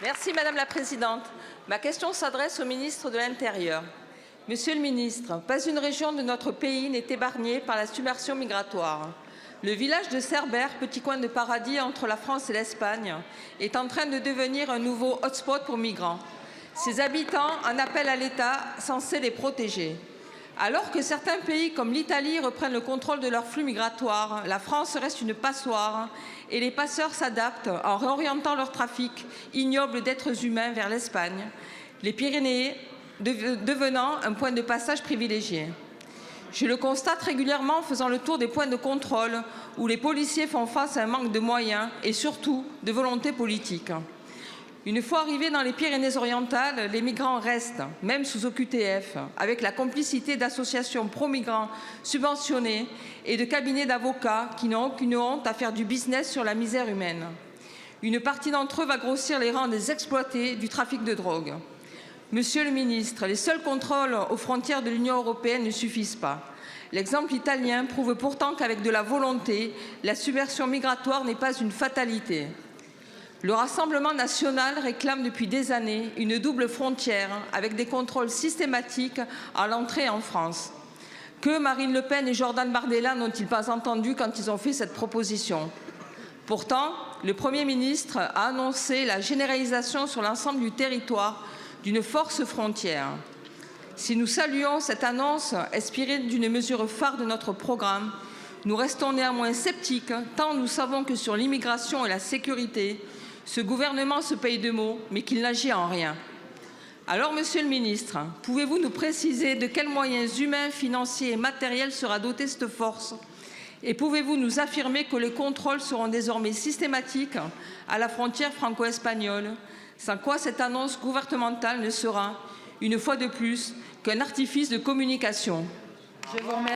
Merci Madame la Présidente. Ma question s'adresse au ministre de l'Intérieur. Monsieur le ministre, pas une région de notre pays n'est épargnée par la submersion migratoire. Le village de Cerbère, petit coin de paradis entre la France et l'Espagne, est en train de devenir un nouveau hotspot pour migrants. Ses habitants en appellent à l'État censé les protéger. Alors que certains pays comme l'Italie reprennent le contrôle de leurs flux migratoires, la France reste une passoire et les passeurs s'adaptent en réorientant leur trafic ignoble d'êtres humains vers l'Espagne, les Pyrénées devenant un point de passage privilégié. Je le constate régulièrement en faisant le tour des points de contrôle où les policiers font face à un manque de moyens et surtout de volonté politique. Une fois arrivés dans les Pyrénées-Orientales, les migrants restent, même sous OQTF, avec la complicité d'associations pro-migrants subventionnées et de cabinets d'avocats qui n'ont aucune honte à faire du business sur la misère humaine. Une partie d'entre eux va grossir les rangs des exploités du trafic de drogue. Monsieur le ministre, les seuls contrôles aux frontières de l'Union européenne ne suffisent pas. L'exemple italien prouve pourtant qu'avec de la volonté, la submersion migratoire n'est pas une fatalité. Le Rassemblement national réclame depuis des années une double frontière avec des contrôles systématiques à l'entrée en France. Que Marine Le Pen et Jordan Bardella n'ont-ils pas entendu quand ils ont fait cette proposition? Pourtant, le Premier ministre a annoncé la généralisation sur l'ensemble du territoire d'une force frontière. Si nous saluons cette annonce inspirée d'une mesure phare de notre programme, nous restons néanmoins sceptiques tant nous savons que sur l'immigration et la sécurité, ce gouvernement se paye de mots, mais qu'il n'agit en rien. Alors, Monsieur le ministre, pouvez-vous nous préciser de quels moyens humains, financiers et matériels sera dotée cette force? Et pouvez-vous nous affirmer que les contrôles seront désormais systématiques à la frontière franco-espagnole, sans quoi cette annonce gouvernementale ne sera, une fois de plus, qu'un artifice de communication? Je vous remercie.